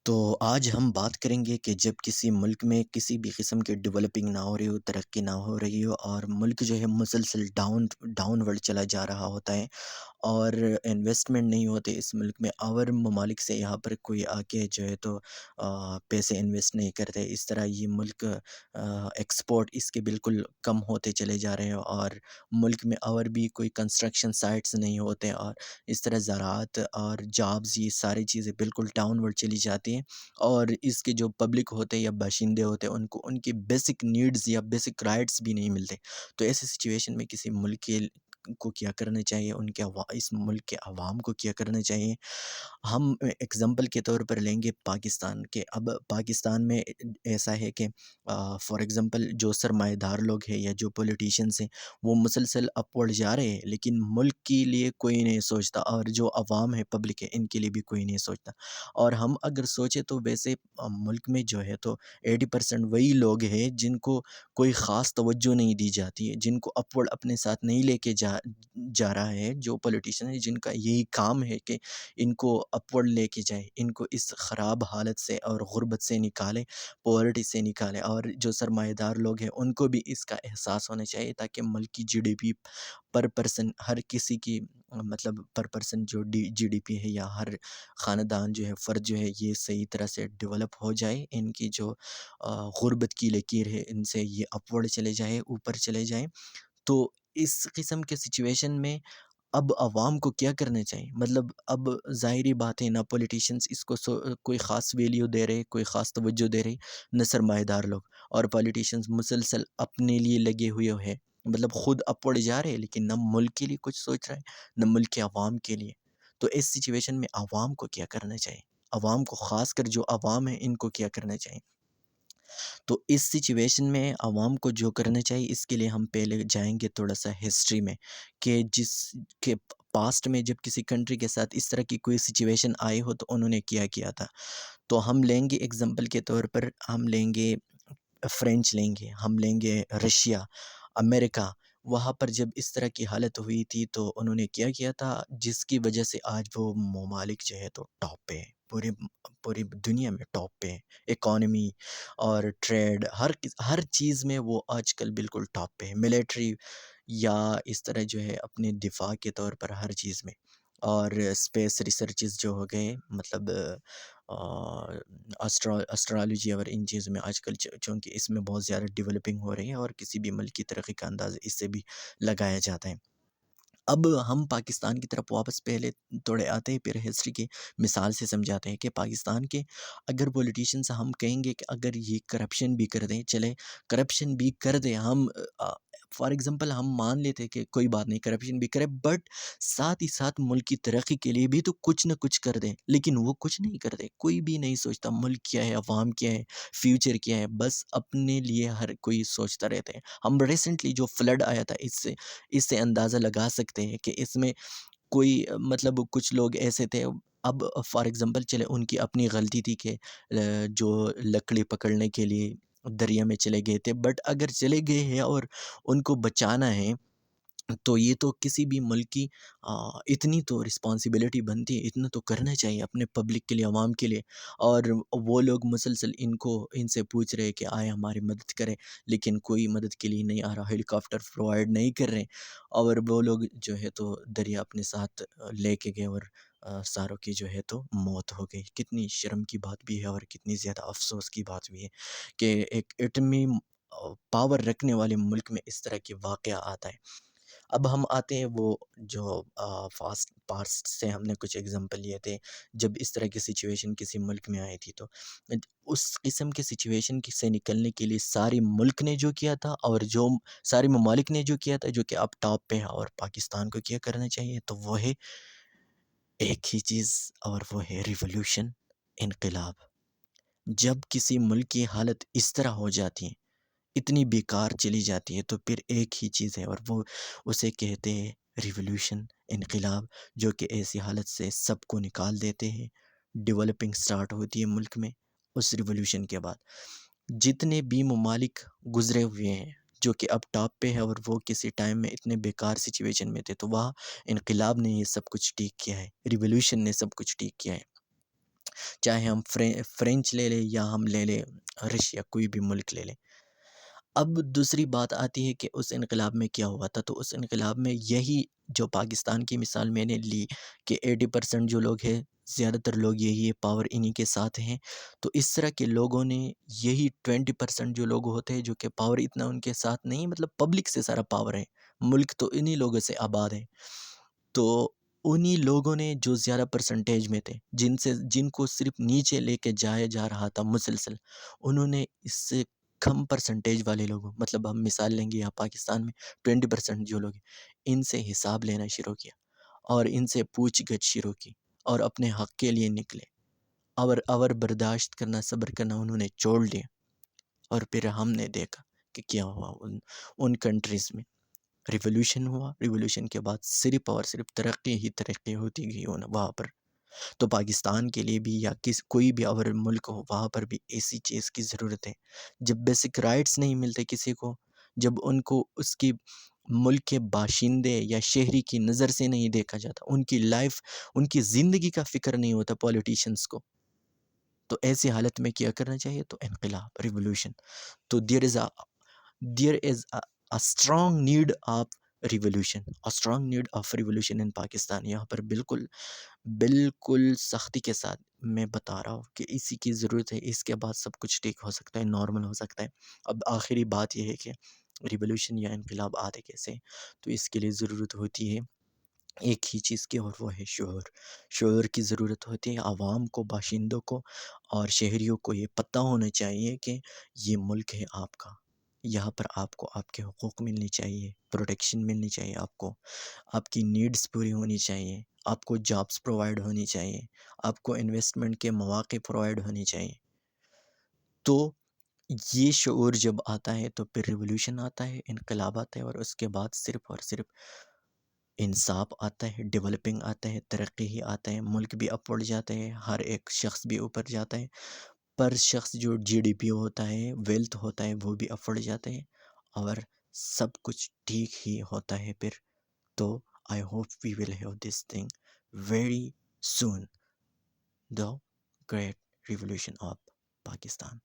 تو آج ہم بات کریں گے کہ جب کسی ملک میں کسی بھی قسم کی ڈیولپنگ نہ ہو رہی ہو، ترقی نہ ہو رہی ہو، اور ملک جو ہے مسلسل ڈاؤن ورڈ چلا جا رہا ہوتا ہے، اور انویسٹمنٹ نہیں ہوتے اس ملک میں، اور ممالک سے یہاں پر کوئی آ کے جو ہے تو پیسے انویسٹ نہیں کرتے، اس طرح یہ ملک ایکسپورٹ اس کے بالکل کم ہوتے چلے جا رہے ہیں، اور ملک میں اور بھی کوئی کنسٹرکشن سائٹس نہیں ہوتے، اور اس طرح زراعت اور جابز یہ ساری چیزیں بالکل ڈاؤن ورڈ چلی جاتی ہیں، اور اس کے جو پبلک ہوتے ہیں یا باشندے ہوتے ہیں ان کو ان کی بیسک نیڈز یا بیسک رائٹس بھی نہیں ملتے۔ تو ایسی سچویشن میں کسی ملک کو کیا کرنا چاہیے، ان کے اس ملک کے عوام کو کیا کرنا چاہیے؟ ہم اگزامپل کے طور پر لیں گے پاکستان کے۔ اب پاکستان میں ایسا ہے کہ فار ایگزامپل جو سرمایہ دار لوگ ہیں یا جو پولیٹیشینس ہیں وہ مسلسل اپورڈ جا رہے ہیں، لیکن ملک کے لیے کوئی نہیں سوچتا، اور جو عوام ہے پبلک ہے ان کے لیے بھی کوئی نہیں سوچتا۔ اور ہم اگر سوچیں تو ویسے ملک میں جو ہے تو 80% وہی لوگ ہیں جن کو کوئی خاص توجہ نہیں دی جاتی ہے، جن کو اپورڈ اپنے ساتھ نہیں لے کے جا رہا ہے، جو پولیٹیشین ہے جن کا یہی کام ہے کہ ان کو اپورڈ لے کے جائے، ان کو اس خراب حالت سے اور غربت سے نکالے، پاورٹی سے نکالے، اور جو سرمایہ دار لوگ ہیں ان کو بھی اس کا احساس ہونا چاہیے، تاکہ ملک کی جی ڈی پی پر پرسن ہر کسی کی مطلب پر پرسن جو جی ڈی پی ہے یا ہر خاندان جو ہے، فرد جو ہے، یہ صحیح طرح سے ڈیولپ ہو جائے، ان کی جو غربت کی لکیر ہے ان سے یہ اپورڈ چلے جائے، اوپر چلے جائیں۔ تو اس قسم کے سچویشن میں اب عوام کو کیا کرنا چاہیے؟ مطلب اب ظاہری بات ہے، نہ پولیٹیشینس اس کو کوئی خاص ویلیو دے رہے، کوئی خاص توجہ دے رہے، نہ سرمایہ دار لوگ، اور پولیٹیشینس مسلسل اپنے لیے لگے ہوئے ہیں، مطلب خود اپورڈ جا رہے لیکن نہ ملک کے لیے کچھ سوچ رہے، نہ ملک کے عوام کے لیے۔ تو اس سچویشن میں عوام کو کیا کرنا چاہیے؟ عوام کو، خاص کر جو عوام ہے ان کو کیا کرنا چاہیے؟ تو اس سچویشن میں عوام کو جو کرنا چاہیے، اس کے لیے ہم پہلے جائیں گے تھوڑا سا ہسٹری میں، کہ جس کے پاسٹ میں جب کسی کنٹری کے ساتھ اس طرح کی کوئی سچویشن آئی ہو تو انہوں نے کیا کیا تھا۔ تو ہم لیں گے اگزامپل کے طور پر، ہم لیں گے فرینچ، لیں گے، ہم لیں گے رشیا، امریکہ۔ وہاں پر جب اس طرح کی حالت ہوئی تھی تو انہوں نے کیا کیا تھا، جس کی وجہ سے آج وہ ممالک جو ہے تو ٹاپ پہ ہے، پوری دنیا میں ٹاپ پہ ہے، اکانومی اور ٹریڈ، ہر چیز میں وہ آج کل بالکل ٹاپ پہ ہے، ملیٹری یا اس طرح جو ہے اپنے دفاع کے طور پر ہر چیز میں، اور اسپیس ریسرچز جو ہو گئے، مطلب اسٹرالوجی اور ان چیزوں میں آج کل چونکہ اس میں بہت زیادہ ڈیولپنگ ہو رہی ہے، اور کسی بھی ملک کی ترقی کا انداز اس سے بھی لگایا جاتا ہے۔ اب ہم پاکستان کی طرف واپس پہلے توڑے آتے ہیں، پھر ہسٹری کی مثال سے سمجھاتے ہیں کہ پاکستان کے اگر پولیٹیشینس ہم کہیں گے کہ اگر یہ کرپشن بھی کر دیں، چلے کرپشن بھی کر دیں، ہم فار ایگزامپل ہم مان لیتے کہ کوئی بات نہیں، کرپشن بھی کرے، بٹ ساتھ ہی ساتھ ملک کی ترقی کے لیے بھی تو کچھ نہ کچھ کر دیں، لیکن وہ کچھ نہیں کرتے، کوئی بھی نہیں سوچتا ملک کیا ہے، عوام کیا ہے، فیوچر کیا ہے، بس اپنے لیے ہر کوئی سوچتا رہتے ہیں۔ ہم ریسنٹلی جو فلڈ آیا تھا، اس سے اندازہ لگا سکتے ہیں کہ اس میں کوئی مطلب کچھ لوگ ایسے تھے، اب فار ایگزامپل چلے ان کی اپنی غلطی تھی کہ جو لکڑی پکڑنے کے لیے دریا میں چلے گئے تھے، بٹ اگر چلے گئے ہیں اور ان کو بچانا ہے، تو یہ تو کسی بھی ملک کی اتنی تو رسپانسبلٹی بنتی ہے، اتنا تو کرنا چاہیے اپنے پبلک کے لیے، عوام کے لیے۔ اور وہ لوگ مسلسل ان سے پوچھ رہے کہ آئے ہماری مدد کریں، لیکن کوئی مدد کے لیے نہیں آ رہا، ہیلی کاپٹر پرووائڈ نہیں کر رہے، اور وہ لوگ جو ہے تو دریا اپنے ساتھ لے کے گئے، اور ساروں کی جو ہے تو موت ہو گئی۔ کتنی شرم کی بات بھی ہے، اور کتنی زیادہ افسوس کی بات بھی ہے کہ ایک ایٹمی پاور رکھنے والے ملک میں اس طرح کی واقعہ آتا ہے۔ اب ہم آتے ہیں وہ جو فاسٹ پاسٹ سے ہم نے کچھ ایگزامپل لیے تھے، جب اس طرح کی سچویشن کسی ملک میں آئی تھی، تو اس قسم کے سچویشن سے نکلنے کے لیے سارے ملک نے جو کیا تھا، اور جو سارے ممالک نے جو کیا تھا، جو کہ اب ٹاپ پہ ہے، اور پاکستان کو کیا کرنا چاہیے، تو وہ ہے ایک ہی چیز، اور وہ ہے ریولوشن، انقلاب۔ جب کسی ملک کی حالت اس طرح ہو جاتی ہے، اتنی بیکار چلی جاتی ہے، تو پھر ایک ہی چیز ہے، اور وہ اسے کہتے ہیں ریولوشن، انقلاب، جو کہ ایسی حالت سے سب کو نکال دیتے ہیں۔ ڈیولپنگ سٹارٹ ہوتی ہے ملک میں، اس ریولوشن کے بعد جتنے بھی ممالک گزرے ہوئے ہیں جو کہ اب ٹاپ پہ ہے، اور وہ کسی ٹائم میں اتنے بیکار سچویشن میں تھے، تو وہاں انقلاب نے یہ سب کچھ ٹھیک کیا ہے، ریولوشن نے سب کچھ ٹھیک کیا ہے۔ چاہے ہم فرینچ لے لیں یا ہم لے لیں رشیا، کوئی بھی ملک لے لیں۔ اب دوسری بات آتی ہے کہ اس انقلاب میں کیا ہوا تھا، تو اس انقلاب میں یہی جو پاکستان کی مثال میں نے لی کہ 80% جو لوگ ہیں، زیادہ تر لوگ یہی ہے، پاور انہی کے ساتھ ہیں، تو اس طرح کے لوگوں نے یہی 20% جو لوگ ہوتے ہیں جو کہ پاور اتنا ان کے ساتھ نہیں، مطلب پبلک سے سارا پاور ہے، ملک تو انہی لوگوں سے آباد ہے، تو انہی لوگوں نے جو زیادہ پرسنٹیج میں تھے، جن کو صرف نیچے لے کے جایا جا رہا تھا مسلسل، انہوں نے اس سے کم پرسنٹیج والے لوگوں، مطلب ہم مثال لیں گے یہاں پاکستان میں 20% جو لوگ ہیں، ان سے حساب لینا شروع کیا اور ان سے پوچھ گچھ شروع کی اور اپنے حق کے لیے نکلے، اور برداشت کرنا، صبر کرنا انہوں نے چھوڑ لیا۔ اور پھر ہم نے دیکھا کہ کیا ہوا ان کنٹریز میں، ریولوشن ہوا، ریولوشن کے بعد صرف اور صرف ترقی ہی ترقی ہوتی گئی وہاں پر۔ تو پاکستان کے لیے بھی یا کوئی بھی اور ملک ہو، وہاں پر بھی اسی چیز کی ضرورت ہے۔ جب بیسک رائٹس نہیں ملتے کسی کو، جب ان کو اس کی ملک کے باشندے یا شہری کی نظر سے نہیں دیکھا جاتا، ان کی لائف، ان کی زندگی کا فکر نہیں ہوتا پولیٹیشنز کو، تو ایسی حالت میں کیا کرنا چاہیے؟ تو انقلاب، ریولوشن۔ تو there is a strong need of revolution, a strong need of revolution in Pakistan. یہاں پر بالکل سختی کے ساتھ میں بتا رہا ہوں کہ اسی کی ضرورت ہے، اس کے بعد سب کچھ ٹھیک ہو سکتا ہے، نارمل ہو سکتا ہے۔ اب آخری بات یہ ہے کہ ریولوشن یا انقلاب آتے کیسے؟ تو اس کے لیے ضرورت ہوتی ہے ایک ہی چیز کی، اور وہ ہے شعور۔ شعور کی ضرورت ہوتی ہے عوام کو، باشندوں کو اور شہریوں کو۔ یہ پتہ ہونا چاہیے کہ یہ ملک ہے آپ کا، یہاں پر آپ کو آپ کے حقوق ملنے چاہیے، پروٹیکشن ملنی چاہیے، آپ کی نیڈز پوری ہونی چاہیے، آپ کو جابس پرووائڈ ہونی چاہیے، آپ کو انویسٹمنٹ کے مواقع پرووائڈ ہونے چاہیے۔ تو یہ شعور جب آتا ہے تو پھر ریولوشن آتا ہے، انقلاب آتا ہے، اور اس کے بعد صرف اور صرف انصاف آتا ہے، ڈیولپنگ آتا ہے، ترقی ہی آتا ہے، ملک بھی اپورڈ جاتا ہے، ہر ایک شخص بھی اوپر جاتا ہے، پر شخص جو جی ڈی پی ہوتا ہے، ویلتھ ہوتا ہے، وہ بھی اپورڈ جاتا ہے، اور سب کچھ ٹھیک ہی ہوتا ہے پھر۔ تو I hope we will have this thing very soon, the great revolution of Pakistan.